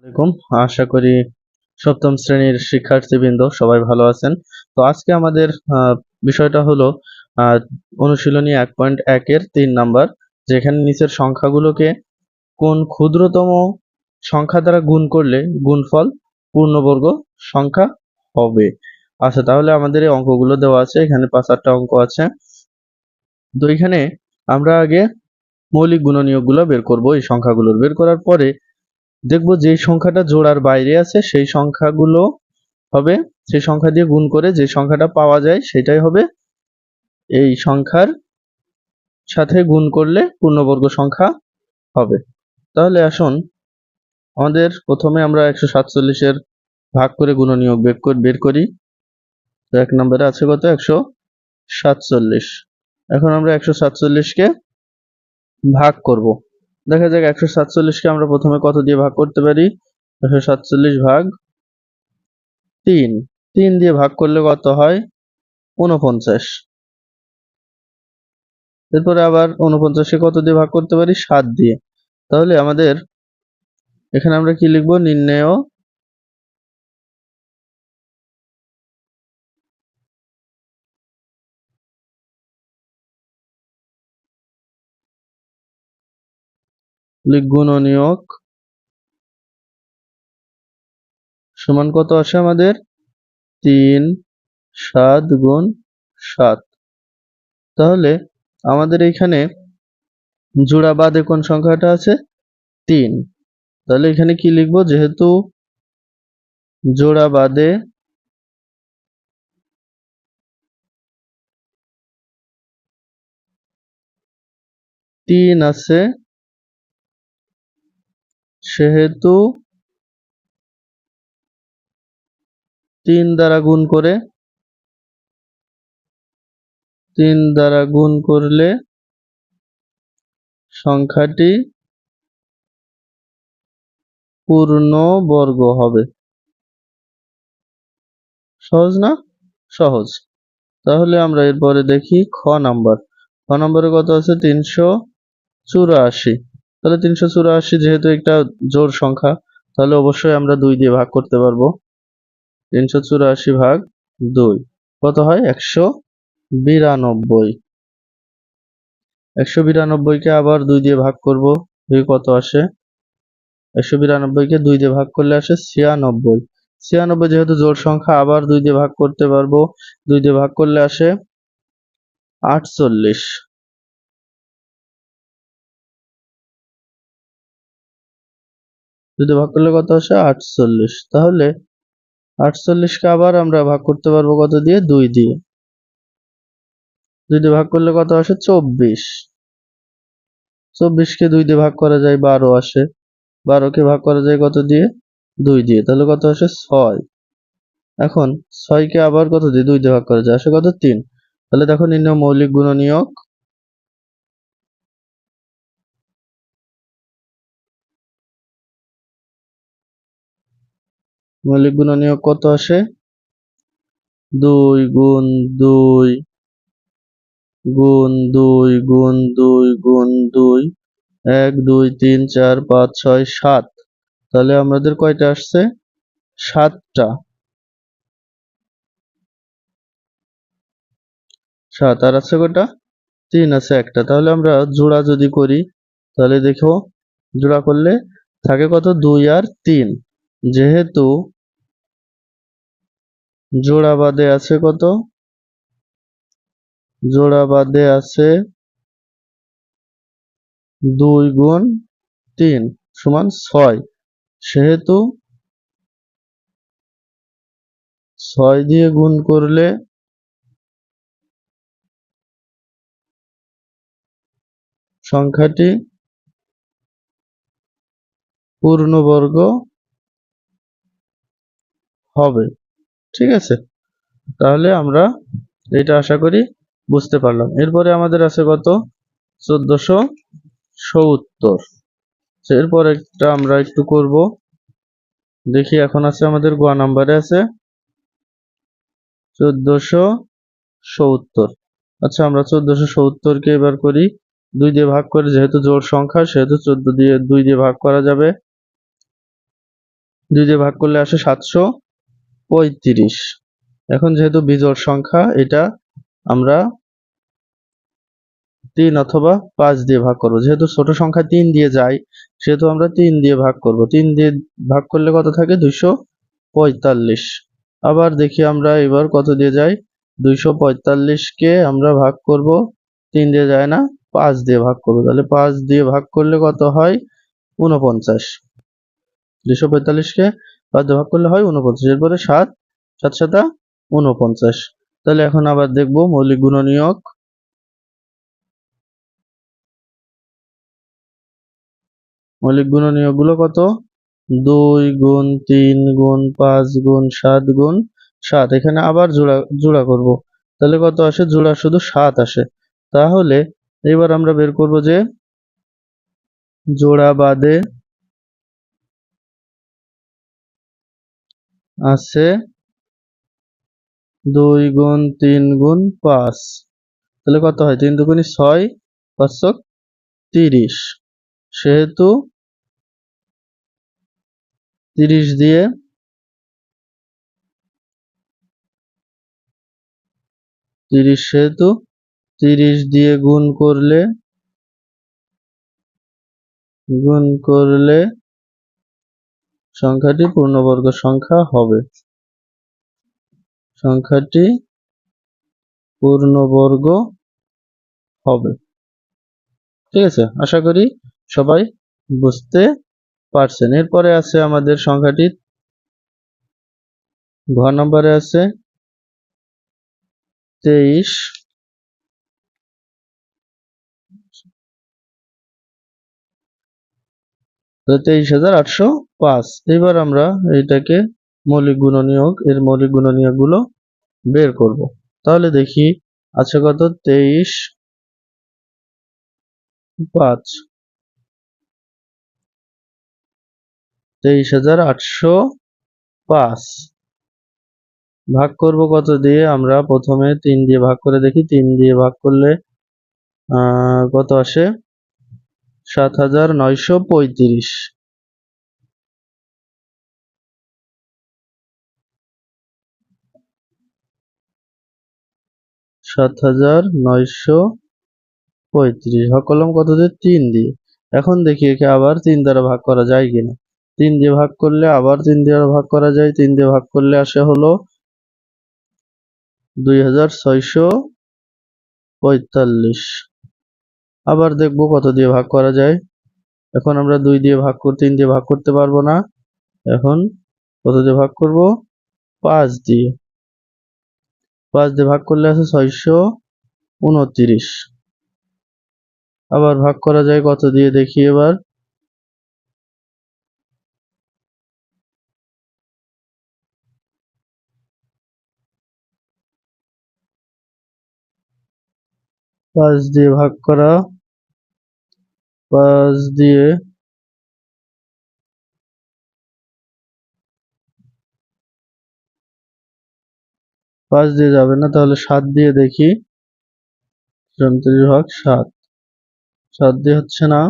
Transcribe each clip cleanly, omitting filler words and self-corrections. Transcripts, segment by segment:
আলাইকুম। আশা করি সপ্তম শ্রেণীর শিক্ষার্থীবৃন্দ সবাই ভালো আছেন। তো আজকে আমাদের বিষয়টা হলো আহ, অনুশীলনী 1.1 এর 3 নাম্বার, যেখানে নিচের সংখ্যাগুলোকে কোন ক্ষুদ্রতম সংখ্যা দ্বারা গুণ করলে গুণফল পূর্ণবর্গ সংখ্যা হবে। আচ্ছা, তাহলে আমাদের এই অঙ্কগুলো দেওয়া আছে, এখানে 5-8টা অঙ্ক আছে। তো এখানে আমরা আগে মৌলিক গুণনীয়কগুলো বের করব। এই সংখ্যাগুলোর বের করার পরে দেখব যে সংখ্যাটা জোড়ার বাইরে আছে সেই সংখ্যাগুলো হবে, সেই সংখ্যা দিয়ে গুণ করে যে সংখ্যাটা পাওয়া যায় সেটাই হবে এই সংখ্যার সাথে গুণ করলে পূর্ণবর্গ সংখ্যা হবে। তাহলে আসুন আমাদের প্রথমে আমরা 147-এর ভাগ করে গুণনীয়ক বের করি। তো 1 নম্বরে আছে কত? 147। এখন আমরা 147-কে ভাগ করব। দেখা যাক 147-কে আমরা প্রথমে কত দিয়ে ভাগ করতে পারি। 147 ভাগ 3 দিয়ে ভাগ করলে কত হয়? 49। এরপরে আবার 49-কে কত দিয়ে ভাগ করতে পারি? 7 দিয়ে। তাহলে আমাদের এখানে আমরা কি লিখব? নির্ণেয় গুণনীয়ক সমান কত আসে আমাদের? 3 7 গুণ 7। তাহলে আমাদের এখানে জোড়া বাদে কোন সংখ্যাটা আছে? 3। তাহলে এখানে কি লিখব? যেহেতু জোড়া বাদে 3 আছে, সেহেতু 3 দ্বারা গুণ করলে সংখ্যাটি পূর্ণবর্গ হবে। সহজ না? সহজ। তাহলে আমরা এরপরে দেখি খ নম্বরে কত আছে? 384। তাহলে 384 যেহেতু একটা জোড় সংখ্যা, তাহলে অবশ্যই আমরা 2 দিয়ে ভাগ করতে পারবো। 384 ভাগ 2 কত হয়? 192। 192-কে আবার 2 দিয়ে ভাগ করব। 2 কত আসে? 192-কে 2 দিয়ে ভাগ করলে আসে 96। 96 যেহেতু জোড় সংখ্যা, আবার 2 দিয়ে ভাগ করতে পারবো। 2 দিয়ে ভাগ করলে আসে 48। 2 দিয়ে ভাগ করলে কত আসে? 48। তাহলে 48-কে আবার আমরা ভাগ করতে পারবো কত দিয়ে? 2 দিয়ে। 2 দিয়ে ভাগ করলে কত আসে? 24। 24-কে 2 দিয়ে ভাগ করা যায়, 12 আসে। 12-কে ভাগ করা যায় কত দিয়ে? 2 দিয়ে। তাহলে কত আসে? 6। এখন 6-কে আবার কত দিয়ে? 2 দিয়ে ভাগ করা যায়, আসে কত? 3। তাহলে দেখো নির্ণয় মৌলিক গুণনীয়ক কত আসে? 2 গুণ 2 গুণ 2 গুণ 2 গুণ 2, 1 2 3 4 5 6 7। তাহলে আমাদের কয়টা আসছে? 7টা। 7 আর আছে কয়টা? 3 আছে একটা। তাহলে আমরা জোড়া যদি করি, তাহলে দেখো জোড়া করলে থাকে কত? 2 আর 3। যেহেতু জোড়া বাদে আছে কত? জোড়া বাদে আছে 2 গুণ 3 সমান 6। সেহেতু 6 দিয়ে গুণ করলে সংখ্যাটি পূর্ণবর্গ হবে। ঠিক আছে? তাহলে আমরা এটা আশা করি বুঝতে পারলাম। এরপরে আমাদের আছে কত? 1470। এরপর একটা আমরা একটু করব, দেখি। এখন আছে আমাদের গ নাম্বারে আছে 1470। আচ্ছা, আমরা 1470-কে এবার করি 2 দিয়ে ভাগ করে, যেহেতু জোড় সংখ্যা সেহেতু 14 দিয়ে 2 দিয়ে ভাগ করা যাবে। 2 দিয়ে ভাগ করলে আসে 735। এখন যেহেতু বিজোড় সংখ্যা, এটা আমরা 3 অথবা 5 দিয়ে ভাগ করব। যেহেতু ছোট সংখ্যা 3 দিয়ে যায়, সেহেতু আমরা 3 দিয়ে ভাগ করব। 3 দিয়ে ভাগ করলে কত থাকে? 245। আবার দেখি আমরা এবার কত দিয়ে যায়? 245 কে আমরা ভাগ করব, 3 দিয়ে যায় না, 5 দিয়ে ভাগ করব। তাহলে 5 দিয়ে ভাগ করলে কত হয়? 49। 245 কে 5 দিয়ে ভাগ করলে হয় 49। এরপরে 7, 7 সাতা 49। তাহলে এখন আবার দেখব মৌলিক গুণনীয়ক। মৌলিক গুণনীয়কগুলো কত? 2 গুণ 3 গুণ 5 গুণ 7 গুণ 7। এখানে আবার জোড়া করব। তাহলে কত আসে? জোড়া শুধু 7 আসে। তাহলে এবার আমরা বের করব যে জোড়া বাদে আছে 2 গুণ 3 গুণ 5। তাহলে কত হয়? 3 দুগুণে 6, 5 30। সেহেতু 30 দিয়ে 30 সেহেতু 30 দিয়ে গুণ করলে সংখ্যাটি পূর্ণবর্গ সংখ্যা হবে। সংখ্যাটি পূর্ণবর্গ হবে। ঠিক আছে? আশা করি সবাই বুঝতে পারছেন। এরপরে আছে আমাদের সংখ্যাটি ঘ নম্বরে আছে 23, 23,805। এবার আমরা এটাকে মৌলিক গুণনীয়ক, এর মৌলিক গুণনীয়কগুলো বের করব। তাহলে দেখি আছে কত? 23, 5, 23,805 ভাগ করব কত দিয়ে? আমরা প্রথমে 3 দিয়ে ভাগ করে দেখি। 3 দিয়ে ভাগ করলে কত আসে? 7,935। 7,935 ভাগ করলাম কত দিয়ে? 3 দিয়ে। এখন দেখি একে আবার 3 দ্বারা ভাগ করা যায় কিনা। 3 দিয়ে ভাগ করলে আবার 3 দিয়ে ভাগ করা যায়। 3 দিয়ে ভাগ করলে আসে হলো 2,645। আবার দেখব কত দিয়ে ভাগ করা যায়। এখন আমরা 2 দিয়ে 3 দিয়ে ভাগ করতে পারবো না। এখন কত দিয়ে ভাগ করব? 5 দিয়ে। 5 দিয়ে ভাগ করলে আছে 629। আবার ভাগ করা যায় কত দিয়ে দেখি এবার। 5 দিয়ে ভাগ করা, 5 দিয়ে 5 দিয়ে যাবে না, তাহলে 7 দিয়ে দেখি। 29 ভাগ 7, 7 দিয়ে হচ্ছে না।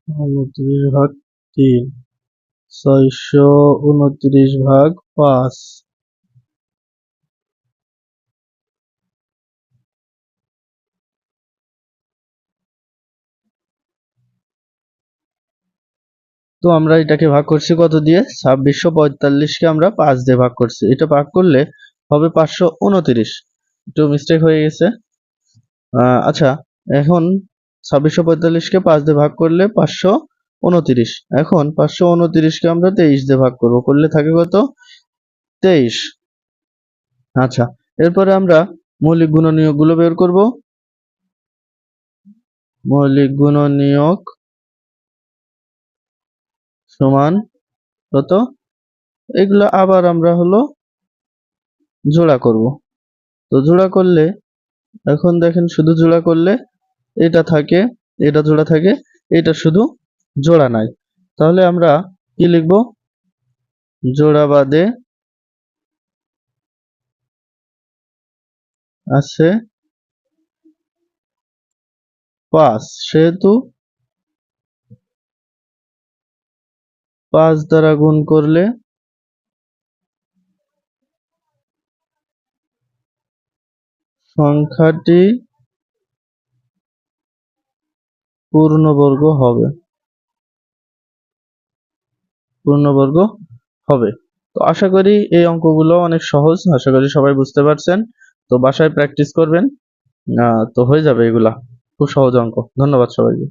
29 ভাগ 3, 629 ভাগ 5। তো আমরা এটাকে ভাগ করছি কত দিয়ে? 2645 কে আমরা 5 দিয়ে ভাগ করছি। এটা ভাগ করলে হবে 529। একটু মিস্টেক হয়ে গেছে। আচ্ছা, এখন 2645 কে 5 দিয়ে ভাগ করলে 529। এখন 529 কে আমরা 23 দিয়ে ভাগ করব, করলে থাকে কত? 23। আচ্ছা, এরপরে আমরা মৌলিক গুণনীয়কগুলো বের করব। মৌলিক গুণনীয়ক সমান কত? এগুলো আবার আমরা হলো জোড়া করব। তো জোড়া করলে এখন দেখেন, শুধু জোড়া করলে এটা থাকে, এটা জোড়া থাকে, এটা শুধু জোড়া নাই। তাহলে আমরা কি লিখব? জোড়া বাদে আছে 5, সেহেতু 5 দ্বারা গুণ করলে সংখ্যাটি পূর্ণবর্গ হবে। তো আশা করি এই অঙ্কগুলো অনেক সহজ, আশা করি সবাই বুঝতে পারছেন। তো বাসায় প্র্যাকটিস করবেন, তো হয়ে যাবে এগুলা, খুব সহজ অঙ্ক। ধন্যবাদ সবাইকে।